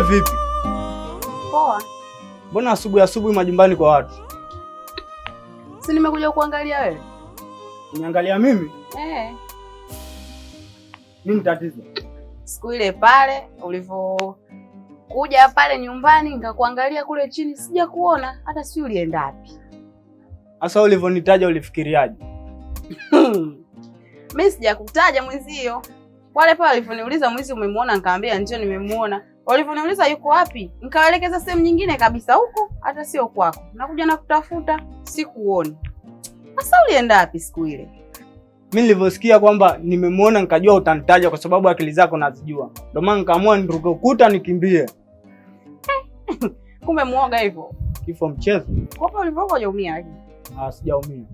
vipi? Poa. Mbona asubuhi majumbani kwa watu? Si nimekuja kuangalia wewe. Uniangalia mimi? Nini tatizo? Siku ile pale ulivyokuja pale nyumbani nikakuangalia kule chini sija kuona hata si ulienda wapi. Sasa ulivyonitaja ulifikiriaje? Mimi sijakutaja mwenzio. Wale pale walivyoniuliza mwizi umemuona, nikamwambia ndio nimemuona. Walivyoniuliza yuko wapi, nikawaelekeza sehemu nyingine kabisa huko, hata sio kwako. Nakuja na kutafuta, sikuoni. Sasa ulienda wapi siku ile? Mimi nilivyosikia kwamba nimemuona nikajua utanitaja kwa sababu akili zako nazijua. Ndio maana nikaamua niruke ukuta nikimbie. Kumbe muoga hivyo. Kifo mchezo. Kwa ulivyokuwa hujaumia hivi? Sijaumia.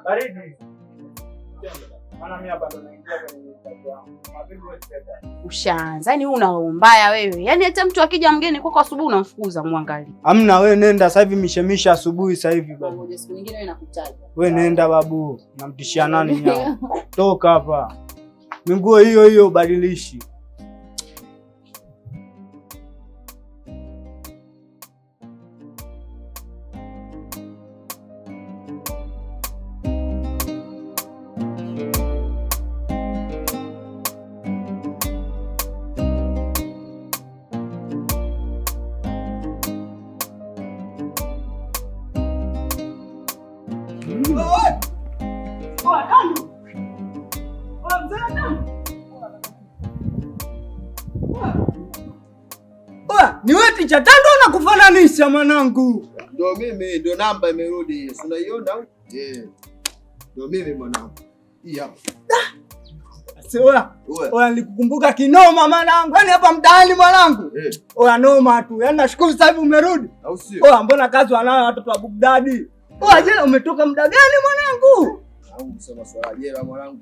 Baridi. Maana mimi hapa ndo naingia kwenye mstari wangu. Ushaanza. Yaani wewe una mbaya wewe. Yaani hata mtu akija mgeni kwako asubuhi unamfukuza muangalie. Hamna, wewe nenda sasa hivi mishemisha asubuhi sasa hivi babu. Ngoja siku nyingine wewe nakutaja. Wewe nenda babu. Namtishia nani nyao? Toka hapa. Nguo hiyo badilishi. Ni wewe Ticha Tando unakufananisha mwanangu. Ndio mimi, ndio namba imerudi. Unaiona? Ndio mimi mwanangu. Hii hapa. Oya nilikukumbuka kinoma mwanangu. Yaani hapa mtaani mwanangu. Oya noma tu. Yaani nashukuru sasa hivi umerudi. Au sio? Oya mbona kazi wanayo watoto wa Bugdadi? Oya je, umetoka muda gani mwanangu? Au sema swala jela mwanangu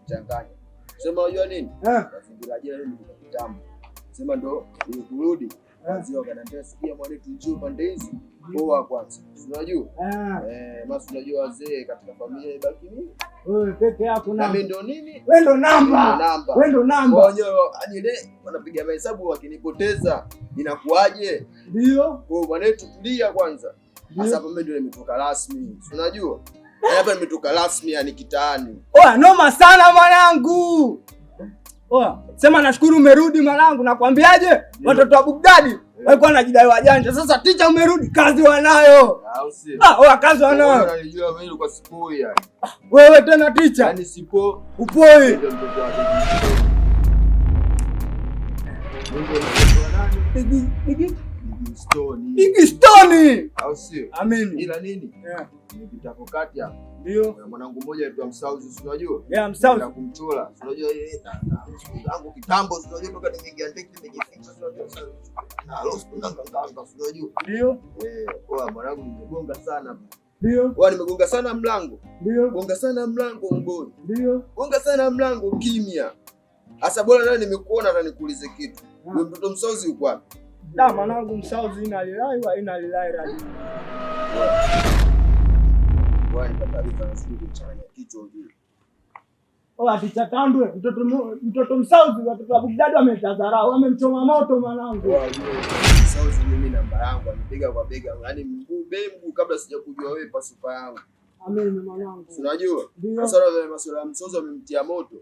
changanya. Sema unajua nini? Mazingira jela ni kitambo. Sema ndo kurudi. Wazee wakaniambia sikia mwanetu njoo pande hizi. Poa kwanza. Unajua? Basi unajua wazee katika familia ibaki nini? Wewe peke yako na mimi ndo nini? Wewe ndo namba. Wewe ndo namba. Wao hadi ile wanapiga mahesabu wakinipoteza inakuaje? Ndio. Kwa mwanetu tulia kwanza. Sasa hapa mimi ndio nimetoka rasmi. Unajua? Hapa nimetoka rasmi yani kitaani. Oa noma sana mwanangu. Oa, sema nashukuru umerudi mwanangu, nakwambiaje? Watoto wa Bugdadi walikuwa wanajidai wajanja. Sasa Ticha umerudi, kazi wanayo. Oa kazi wanayo. Unanijua mimi kwa sipo yani. Wewe tena Ticha. Yaani sipo upoi. Big Stone. Au sio? Amini. Ila nini? Nimepita pokati hapa. Ndio. Mwanangu mmoja alikuwa Msauzi, unajua? Msauzi. Na kumchora. Unajua yeye tangu kitambo, unajua toka nimeingia ndege nimejificha, unajua sana. Na lost nganga, unajua? Ndio. Kwa mwanangu nimegonga sana. Ndio. Kwa nimegonga sana mlango. Ndio. Gonga sana mlango mboni. Ndio. Gonga sana mlango kimya. Asa bora naye nimekuona na nikuulize kitu. Wewe mtoto Msauzi uko wapi? Da mwanangu Msauzi ina lilai wa ina lilai radi. Wani taarifa na siku kuchanganya kichwa vile. Oa Ticha Tando mtoto Msauzi watoto wa Bugdadi wametazarau, wamemchoma moto mwanangu. Msauzi mimi namba yangu anipiga kwa bega, yaani mguu kabla sijakujua wewe pasupa yangu. Ameni mwanangu. Unajua? Sasa wale masuala ya Msauzi wamemtia moto.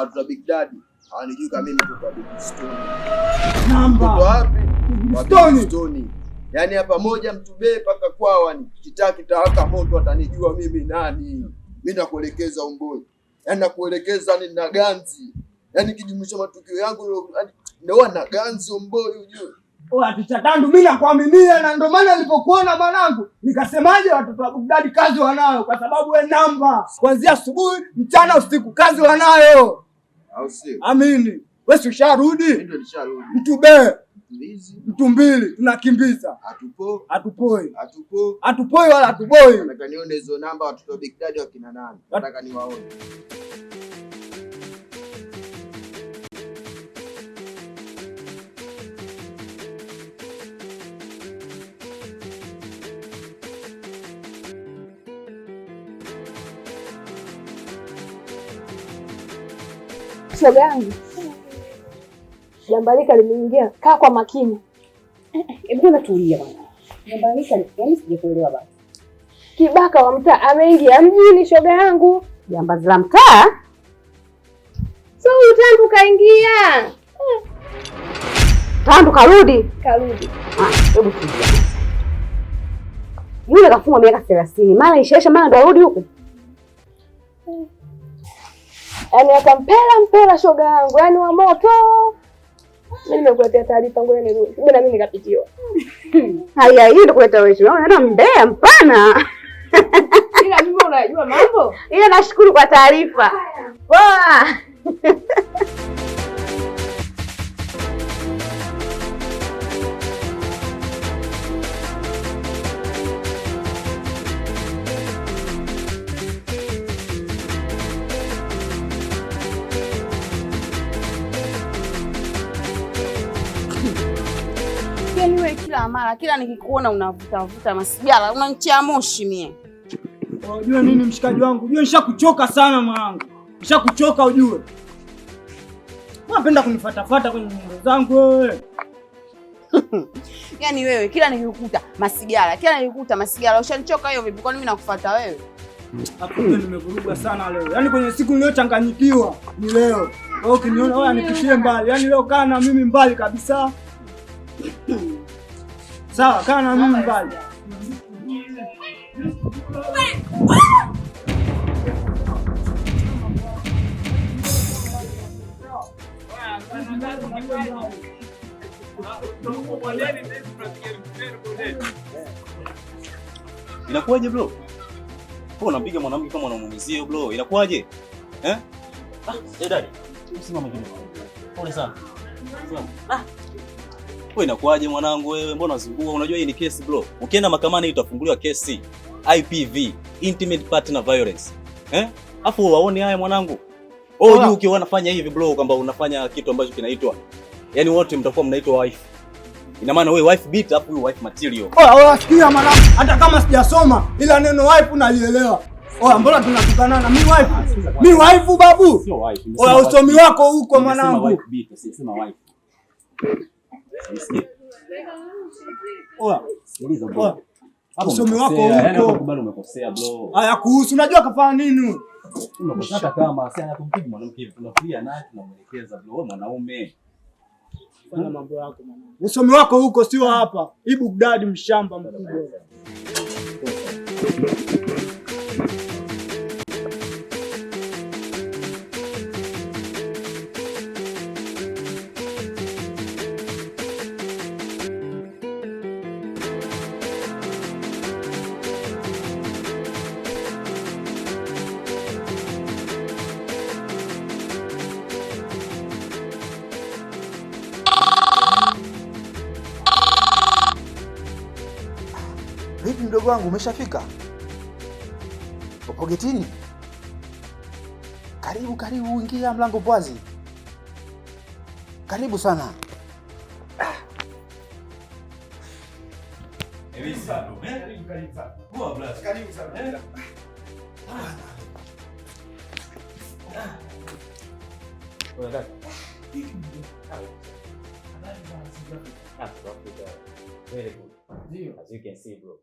Tuta Bugdadi. Hawanijui kama mimi mtoto wa Big Stone. Namba. Mtoto wapi? Stone. Stone. Yaani hapa moja mtubee paka kwao ni kitawaka moto atanijua mimi nani. Mimi nakuelekeza umboi. Yaani nakuelekeza ni na ganzi. Yaani kijumlisha matukio yangu ndio na ganzi umboi ujue. Oa Ticha Tando mimi nakuaminia na ndio maana nilipokuona mwanangu nikasemaje watoto wa Bugdadi kazi wanayo kwa sababu we namba. Kuanzia asubuhi, mchana, usiku kazi wanayo. Au sio? Amini. Wewe usharudi? Mimi ndio nisharudi. Mtubee. Mtu mbili tunakimbiza. Hatupoi wala hatuboi. Nataka nione hizo namba watoto Big Daddy wakina nani. Nataka niwaone. Shoga yangu. Jambalika limeingia. Kaa kwa makini. Hebu natulia bwana. Jambalika yani sijakuelewa basi. Kibaka wa mtaa ameingia mjini shoga yangu. Jambazi la mtaa? So Tandu kaingia. Tandu karudi. Karudi. Hebu tulia. Yule kafungwa miaka 30. Mara ishaisha mara ndo arudi huko. Yaani akampela shoga yangu, yaani wa moto. Mimi nimekuletea taarifa ngoja nirudi. Sije na mimi nikapitiwa. Haya, hii ndo kuleta wewe. Unaona mbea mpana. Ila mimi unajua mambo? Ila nashukuru kwa taarifa. Poa. Wewe kila mara kila nikikuona unavuta masigara unanitia moshi mie. Unajua nini mshikaji wangu? Unajua nishakuchoka sana mwanangu. Nishakuchoka ujue. Unapenda kunifuatafuata kwenye nyumba zangu wewe. Yaani wewe kila nikikukuta masigara, ushanichoka hiyo vipi? Kwa nini mimi nakufuata wewe? Hapo nimevuruga sana leo. Yaani kwenye siku niliyochanganyikiwa ni leo. Wewe ukiniona wewe nikitie mbali. Yaani leo kaa na mimi mbali kabisa. Sawa, kaa na mimi mbali. Inakuaje bro? Wewe unampiga mwanamke kama unamuumizia bro. Inakuaje? Dad. Usimame kidogo. Pole sana. Wewe inakuaje mwanangu wewe? Mbona unazungua? Unajua hii ni kesi bro. Ukienda mahakamani utafunguliwa kesi IPV, Intimate Partner Violence. Afu waone haya mwanangu. Wewe ukiwa unafanya hivi bro kwamba unafanya kitu ambacho kinaitwa yani wote mtakuwa mnaitwa wife. Ina maana wewe wife beat afu wewe wife material. Sikia mwanangu, hata kama sijasoma ila neno wife nalielewa. Mbona tunatukanana? Mimi wife babu. Sio wife. Usomi wako huko mwanangu. Wife beat, sema wife. Sikiliza bro. Usomi wako huko. Yaani unakubali umekosea bro. Haya kuhusu unajua kafanya nini? Unataka kama sasa anakumpiga mwanamke hivi tunafikia naye tunamwelekeza bro, wewe mwanaume. Fanya mambo yako mwanangu. Usomi wako huko sio hapa. Ibu dadi mshamba mkubwa. Vipi mdogo wangu, umeshafika? Upo getini? Karibu, ingia, mlango wazi. Karibu sana. As you can see bro.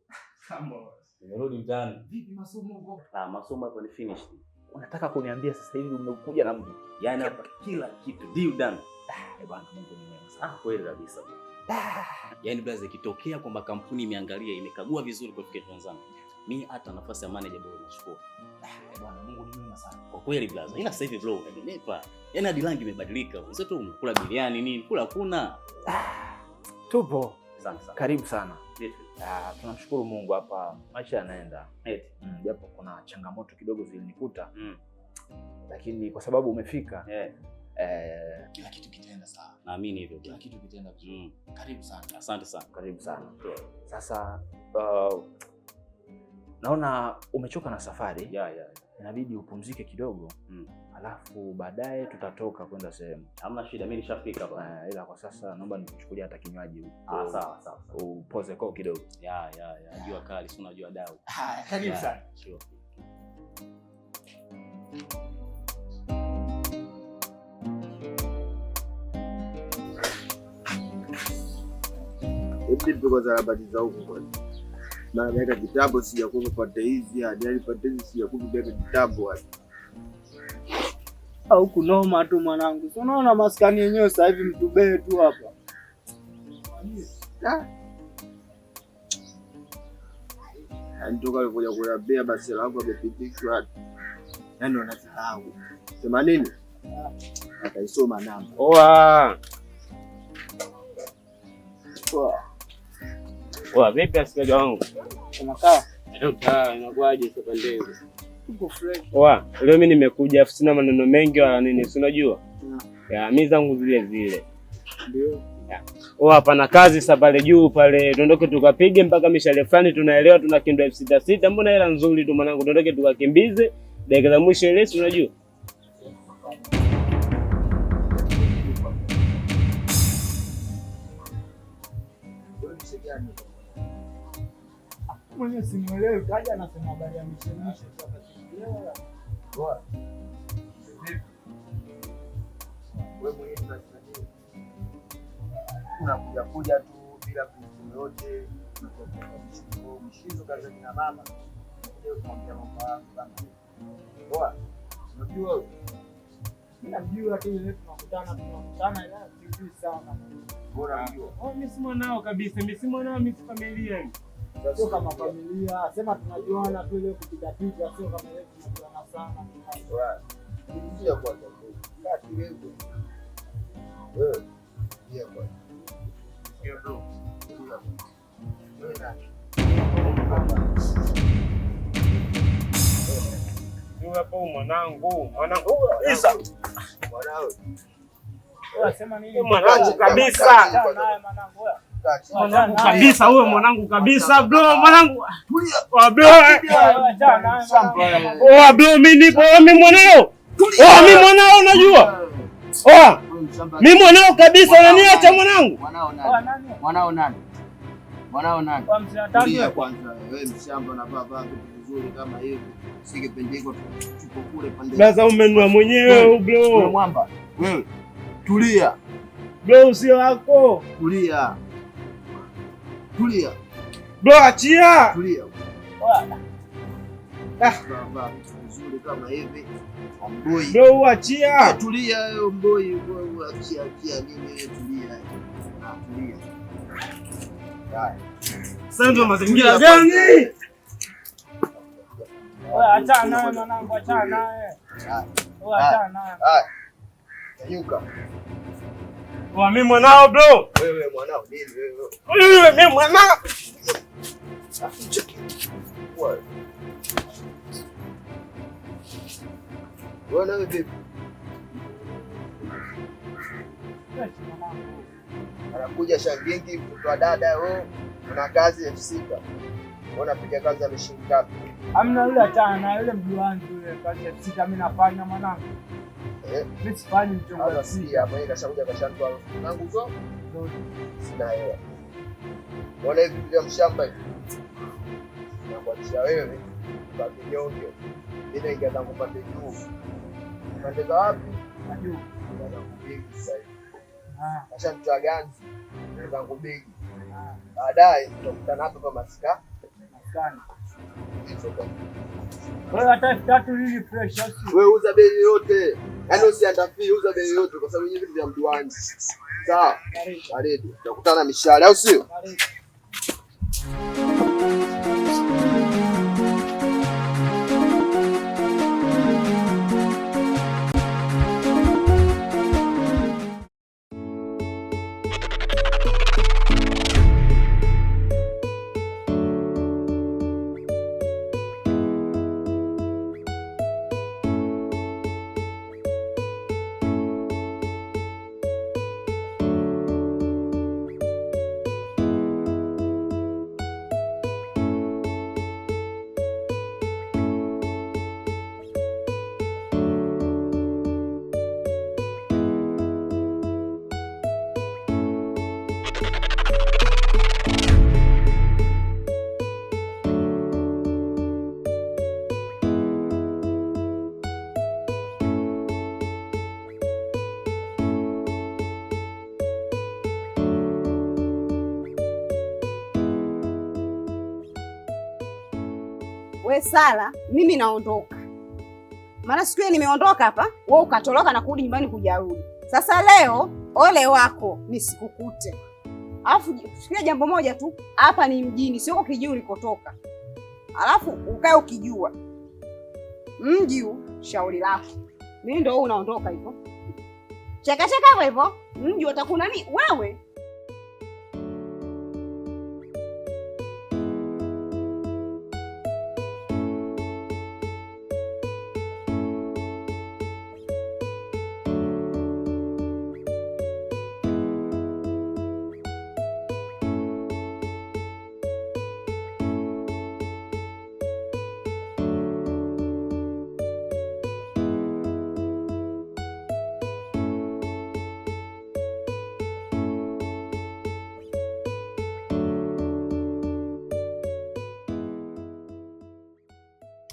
Nimerudi mtaani. Vipi masomo huko? Masomo hapo ni finished. Unataka kuniambia sasa hivi umekuja na mtu? Yaani hapa kila kitu deal done. Bwana Mungu ni mwema sana. Kweli kabisa. Yaani blaza ikitokea kwamba kampuni imeangalia imekagua vizuri kwa fikra wenzangu. Mimi hata nafasi ya manager bado nachukua. Bwana Mungu ni mwema sana. Kwa kweli blaza. Ila sasa hivi bro, umenepa. Yaani hadi rangi imebadilika. Sasa tu unakula biriani nini? Kula hakuna. Tupo. Sana. Karibu sana. Tunamshukuru Mungu hapa maisha yanaenda. Japo kuna changamoto kidogo zilinikuta. Lakini kwa sababu umefika, kila kitu kitaenda sawa. Naamini hivyo. Kila kitu kitaenda vizuri. Karibu sana. Asante sana. Karibu sana. Sasa naona umechoka na safari. Inabidi upumzike kidogo. Alafu baadaye tutatoka kwenda sehemu. Hamna shida, mimi nishafika hapa. Ila kwa sasa naomba nikuchukulie hata kinywaji. Sawa. Upoze koo kidogo. Jua kali, si unajua dau. Karibu sana. Sure. Hebu kwanza habari za huko kwanza. Na naweka kitabu sijakupa pande hizi, hadi pande hizi sijakupa naweka kitabu hadi. Au kunoma tu mwanangu. Unaona maskani yenyewe sasa hivi mtubee tu hapa. Anitoka alikuja kuambia basi langu amepitishwa. Yaani wanasahau. Sema nini? Ataisoma namba. Poa, vipi askari wangu? Unakaa? Inakuaje sasa ndege? Uko fresh. Leo mimi nimekuja afu sina maneno mengi wala nini, si unajua? Ya, mimi zangu zile zile. Ndio. Pana kazi sasa pale juu pale, tuondoke tukapige mpaka mishale fulani tunaelewa tunakindwa 6-6. Mbona hela nzuri tu mwanangu, tuondoke tukakimbize dakika za mwisho ile, si unajua? Mwenye simuelewi kaja anasema habari ya mishemishe sasa sielewa. Poa. Wewe mwenyewe unasema unakuja kuja tu bila kujibu yote, unatoka mshizo kaza kina mama. Leo tunaongea mambo kama poa. Unajua Mimi najua tu ile tunakutana ila sijui sana. bora unajua. Mimi si mwanao kabisa, mimi si mwanao, mimi si familia. Sio kama familia, sema tunajuana tu ile kupiga picha, sio kama ile tunajuana sana. Ndio kwanza. Kati wewe. Wewe. Ndio kwanza. Ndio bro. Wewe nani? Yule hapo mwanangu Isa. Mwanao. Wewe sema nini? mwanangu kabisa. Naye mwanangu wewe. Mwanangu kabisa huyo, mwanangu kabisa bro, mwanangu. Bro, mimi nipo, mimi mwanao. Mimi mwanao unajua. Mimi mwanao kabisa, unaniacha mwanangu. Mwanao nani? Mwanao nani? Tulia kwanza, wewe mshamba na baba vizuri kama hivi. Sikipendeko tuko kule pande. Sasa umenua mwenyewe bro. Wewe mwamba. Wewe tulia. Bro, usio wako. Tulia. Tulia. Bro, achia. Tulia. Baba vizuri kama hivi. Mboi. Bro, achia. Tulia wewe mboi, wewe achia nini tulia. Tulia. Haya. Sasa ndo mazingira gani? Wewe achana naye mwanangu, achana naye. Wewe achana naye. Nyuka. Mimi mwanao bro. Wewe mwanao nini wewe? Mimi mwanao. Wewe na vipi? Anakuja shangingi kutoa dada wewe. Una kazi 6,000. Unapiga kazi ya shilingi ngapi? Hamna yule achana na yule mjuani yule kazi 6,000 mimi nafanya mwanangu. Mimi sifanyi mchongo wa sikia hapo, yeye kashakuja kashantoa nangu zo. Sina hela. Wala hivi vile mshamba hivi. Nakuachia wewe kwa kinyonge. Mimi ningeanza kupanda juu. Pande za wapi? juu. Big sasa hivi. Kashantoa ganzi. Zangu big. Baadaye tutakutana hapa kwa maskani. Wewe hata 3 lili pressure. Wewe uza bei yote. Yaani usiandafi, uza bei yote kwa sababu hivi vitu vya mduani. Sawa? Karibu. Tutakutana mishale au sio? we Sala, mimi naondoka. Maana siku ile nimeondoka hapa, wewe ukatoroka na kurudi nyumbani kujarudi. Sasa leo ole wako nisikukute. Alafu fikiria jambo moja tu, hapa ni mjini, sio kijiji ulikotoka. Alafu ukae ukijua mji shauri lako. Mimi ndio unaondoka hivyo. Cheka hivyo hivyo. Mji utakuna nini wewe?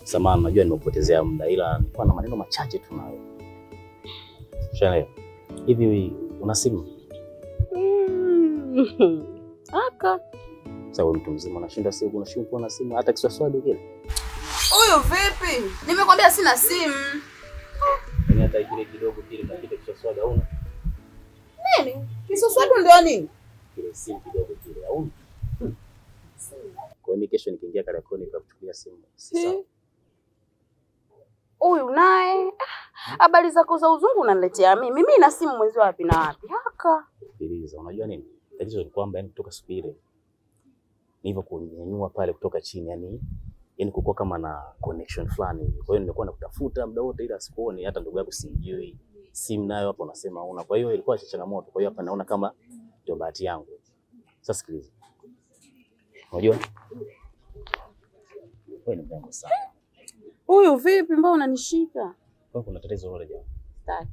Samahani, najua nimekupotezea muda ila nilikuwa na maneno machache tu nawe. Shanayo. Hivi una simu? Aka. Sawa, mtu mzima unashinda simu, unashinda kuwa na simu hata kiswaswadi kile. Huyo vipi? Nimekwambia sina simu. Ni hata kile kidogo kile na kile kiswaswadi hauna. Nini? Kiswaswadi ndio nini? Kile simu kidogo kile hauna. Kwa hiyo kesho nikiingia Kariakoni nitakuchukulia simu. Sasa huyu naye habari zako za uzungu unaniletea mimi. Mimi na simu mwezi wapi na wapi? Haka. Sikiliza, unajua nini? Tatizo ni kwamba yani kutoka siku ile nilivyo kunyanyua pale kutoka chini yani kukua kama na connection fulani. Kwa hiyo nimekuwa nakutafuta muda wote ila sikuoni, hata ndugu yako simjui. Simu nayo hapo unasema una. Kwa hiyo ilikuwa changamoto. Kwa hiyo hapa naona kama ndio bahati yangu. Sasa sikiliza. Unajua? Wewe ni mdogo sana. Huyu vipi, mbona unanishika? Kwa kuna tatizo lolote jamani? Sitaki.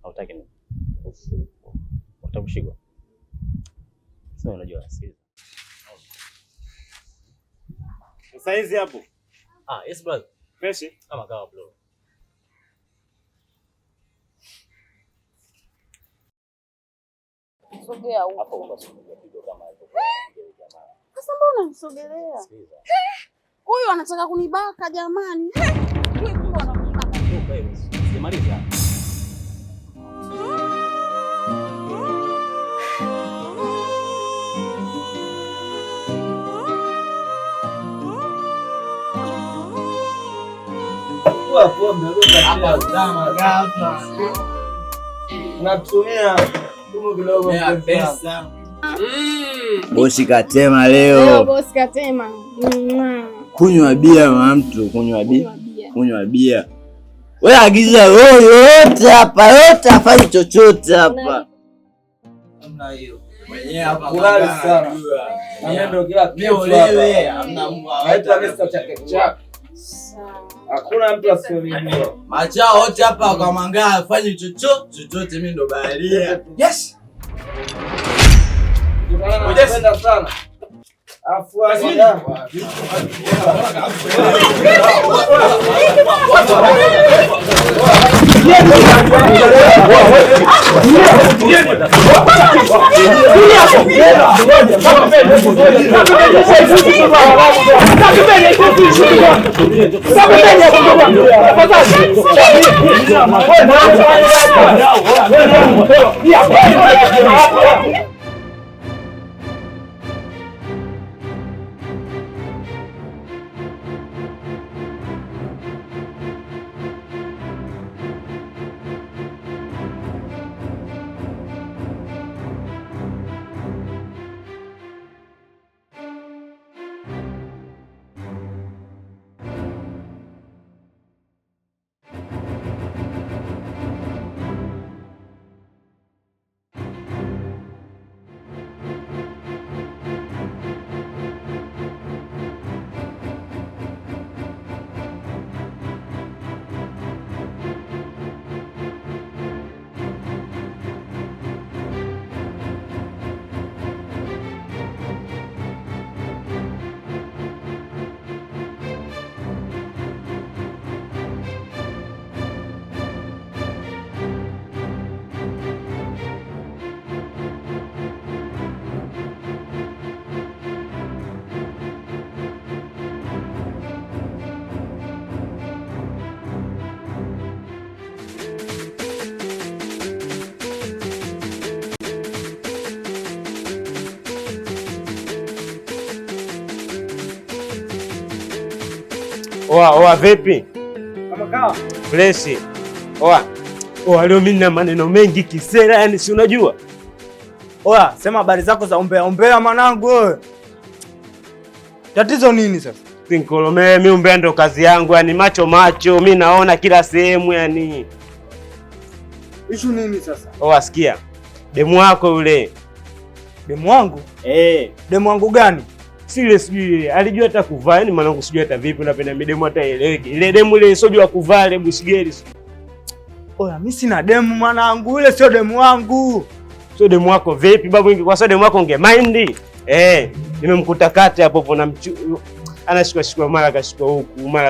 Hautaki nini? Utakushikwa. Sasa unajua sikiliza. Sasa hizi hapo. Yes brother. Fresh kama kawa bro. Sogea huko. Hapo unasogea kidogo kama hapo. Sasa mbona unanisogelea? Sikiliza. Huyu anataka kunibaka jamani. Wewe kumbe unanibaka. Simaliza. Kwa pombe hapa zama ghafla. Unatumia tumo kidogo pesa. Bosi katema leo. Bosi katema. Kunywa bia mtu, kunywa bia. Wewe agiza yote hapa, yote afanye chochote hapa. Hamna hiyo. Mwenyewe hapa kulali sana. Na ndio kila kitu wewe, hamna hata pesa chake. Hakuna mtu asiyojua. Machao wote hapa kwa mangaa afanye chochote, mimi ndo baharia. Yes. Unapenda sana. Afu anga. Oa vipi? Kama kawa. Fresh. Oa leo mimi na maneno mengi kisera, yani si unajua? Oa, sema habari zako za ombea mwanangu wewe. Tatizo nini sasa? Sinkolomee, mimi umbea ndo kazi yangu, yani macho mimi naona kila sehemu yani. Ishu nini sasa? Oa sikia. Demu wako yule. Demu wangu? Demu wangu gani? Sijui alijua hata kuvaa, yani mwanangu sijui hata vipi unapenda midemu hata eleweki. Ile demu ile sio jua kuvaa ile busigeli. Oya, mimi sina demu mwanangu, ile sio demu wangu. Sio demu wako vipi babu? Ingekuwa sio demu wako unge mind. Nimemkuta kati hapo na anashikwa mara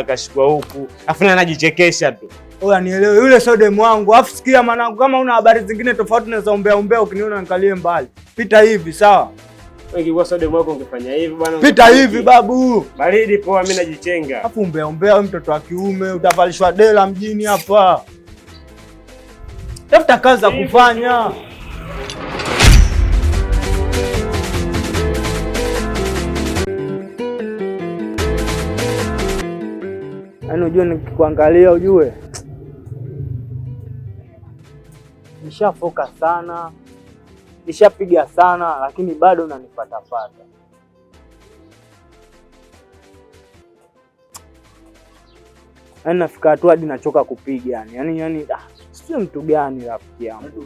kashikwa huku. Afu anajichekesha tu. Oya, nielewe yule sio demu wangu. Afu sikia mwanangu, kama una habari zingine tofauti na za ombea ukiniona nikalie mbali. Pita hivi, sawa? Ingekuwa sio demu wako ungefanya hivi bwana. Pita hivi babu. Baridi poa, mimi najichenga. Afu ombea mtoto wa kiume utavalishwa dela mjini hapa. Tafuta kazi za kufanya. Yaani unajua nikikuangalia ujue nishafoka sana, nishapiga sana, lakini bado unanifatafata. Yaani nafika hatua hadi nachoka kupiga yani sio mtu gani rafiki yangu.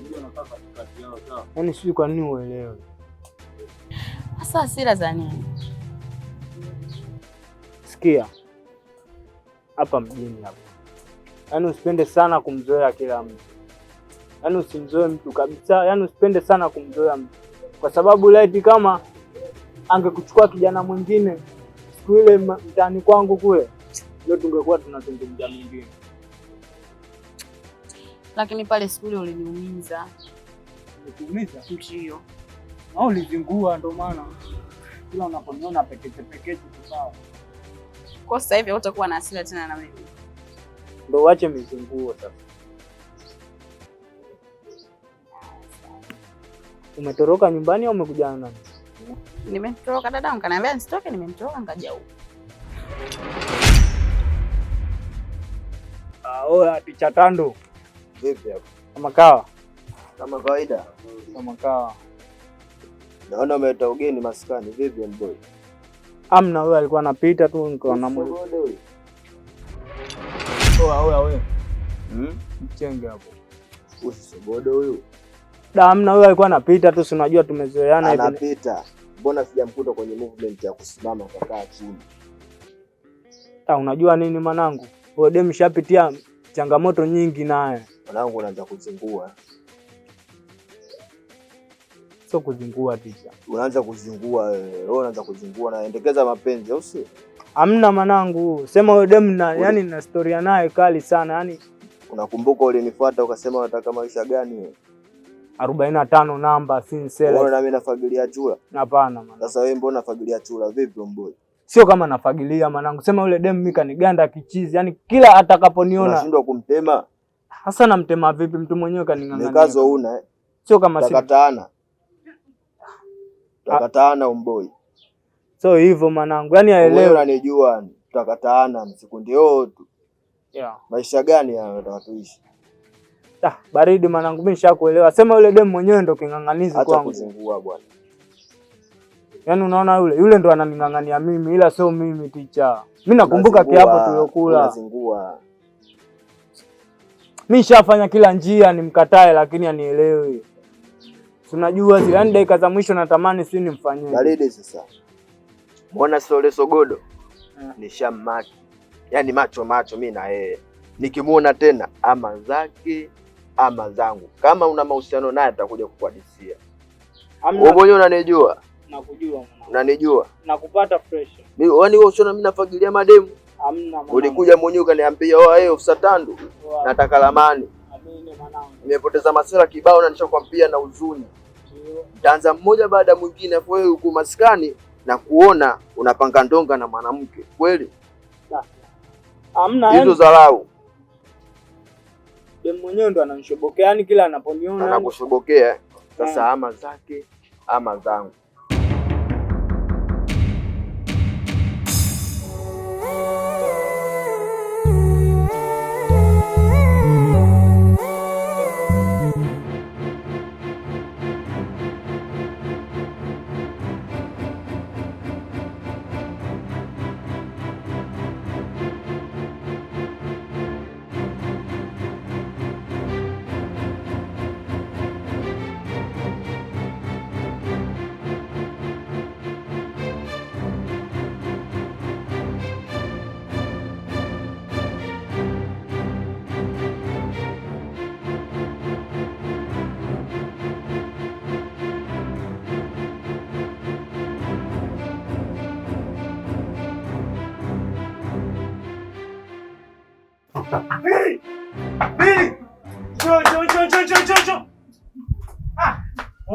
Yaani sijui kwa nini uelewe. Sasa hasira za nini? Sikia. Hapa mjini hapa. Yaani usipende sana kumzoea kila mtu. Yaani usimzoe mtu kabisa, yaani usipende sana kumzoea mtu. Kwa sababu laiti kama angekuchukua kijana mwingine siku ile mtaani kwangu kule, leo tungekuwa tunazungumza mwingine. Lakini pale siku ile uliniumiza. Uliniumiza? Ndio. Na ulizingua ndo maana kila unaponiona pekeche tu sawa. Kwa sasa hivi utakuwa na hasira tena na mimi. Ndio uache mizinguo sasa. Umetoroka nyumbani au umekuja na nani? Nimetoroka dadangu, kaniambia nisitoke, nimetoroka nikaja huko. Oya ticha Tando. Vipi hapo? Kama kawa. Kama kawaida. Kama kawa. Naona umeleta ugeni maskani. Vipi mboy? Amna, wewe alikuwa anapita tu nikaona mwili. Oya. Mchenge hapo. Usisobodo huyu. Amna, wewe alikuwa anapita tu, si unajua tumezoeana hivi. Anapita. Mbona sijamkuta kwenye movement ya kusimama kakaa chini? Unajua nini mwanangu? Wewe demu shapitia changamoto nyingi naye. Mwanangu unaanza kuzingua. Sio kuzingua ticha. Unaanza kuzingua wewe. Unaanza kuzingua na endekeza mapenzi au si? Hamna mwanangu. Sema wewe demu na yani na historia naye kali sana. Yani unakumbuka ulinifuata ukasema unataka maisha gani wewe? 45 namba sincere. Wewe na mimi nafagilia chura? Hapana mwanangu. Sasa wewe mbona nafagilia chura vipi mboy? Sio kama nafagilia mwanangu. Sema yule demu mimi kaniganda kichizi. Yani kila atakaponiona unashindwa kumtema. Hasa namtema vipi? Mtu mwenyewe kaningangania. Nikazo una Sio kama Takataana umboi. So hivyo mwanangu. Yani aelewe. Wewe unanijua takataana msikundi yote. Yeah. Maisha gani haya unataka tuishi? Baridi mwanangu, mimi nishakuelewa. Sema yule demu mwenyewe ndo king'ang'anizi kwangu. Acha kuzingua bwana. Yaani unaona yule ndo ananing'ang'ania mimi ila sio mimi ticha. Mimi nakumbuka kiapo tuliokula. Unazingua. Mimi nishafanya kila njia nimkatae lakini anielewi. Tunajua zile yani dakika za mwisho natamani si nimfanyie. Baridi sasa. Muona Sole Sogodo? Nishamaki. Yaani macho mimi na yeye. Nikimuona tena ama zake ama zangu. Kama una mahusiano naye atakuja kukuhadithia. Wewe mwenyewe unanijua? Nakujua mwanangu. Unanijua? Nakupata fresh. Mimi wewe usiona mimi nafagilia mademu? Hamna mwanangu. Ulikuja mwenyewe ukaniambia wewe ofisa Tando. Nataka lamani. Amini mwanangu. Nimepoteza masela kibao na nishakwambia na huzuni. Taanza mmoja baada mwingine afu wewe uko maskani na kuona unapanga ndonga na mwanamke. Kweli? Hamna hizo dharau. Demu mwenyewe ndo ananishobokea, yani kila anaponiona anakushobokea. Sasa ama zake ama zangu.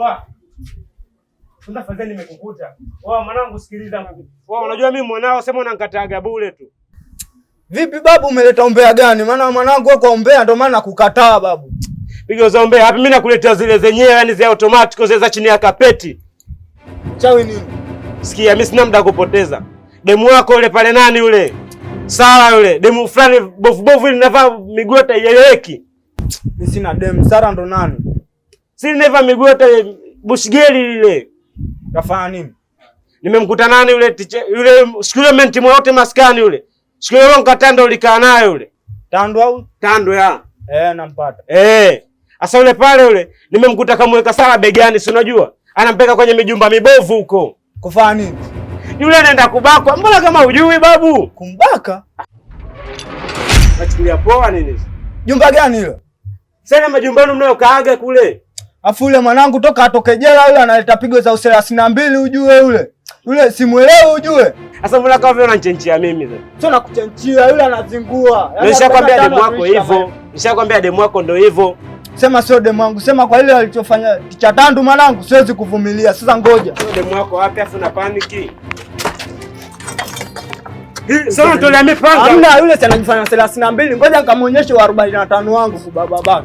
Oa. Tunda fadhali nimekukuta. Oa mwanangu sikiliza. Oa unajua mimi mwanao sema unanikataga bure tu. Vipi babu, umeleta umbea gani? Maana mwanangu wako umbea ndio maana nakukataa babu. Piga za umbea. Hapo mimi nakuletea zile zenyewe yani za automatic zile za chini ya kapeti. Chawi nini? Sikia mimi sina muda kupoteza. Demu wako yule pale nani yule? Sara yule. Demu fulani bofu ile inavaa miguu yote ieleweki. Mimi sina demu. Sara ndo nani? Si inavaa miguu yote bushgeli lile. Kafanya nini? Nimemkuta nani yule teacher yule securement wote maskani yule. Siku ile nkatando ulikaa naye yule. Tando au? Tando ya. Nampata. Asa yule pale yule nimemkuta kamweka Sara begani, si unajua? Anampeka kwenye mijumba mibovu huko. Kufanya nini? Yule anaenda kubakwa. Mbona kama hujui babu? Kumbaka? Nachukulia poa nini? Jumba gani hilo? Sasa majumbani mnayokaaga kule. Afu yule mwanangu toka atoke jela yule analeta pigo za 32 ujue yule. Yule simuelewi ujue. Sasa mbona kama vile unanichenchia mimi sasa? Sio nakuchenchia, yule anazingua. Nishakwambia demu wako hivyo. Nishakwambia demu wako ndio hivyo. Sema sio demu wangu. Sema kwa ile alichofanya Ticha Tandu mwanangu siwezi kuvumilia. Sasa ngoja. Sio demu wako wapi afu na paniki? Sasa ndio mimi panga. Hamna, yule si anajifanya 32. Ngoja nikamuonyeshe wa 45 wangu kwa baba.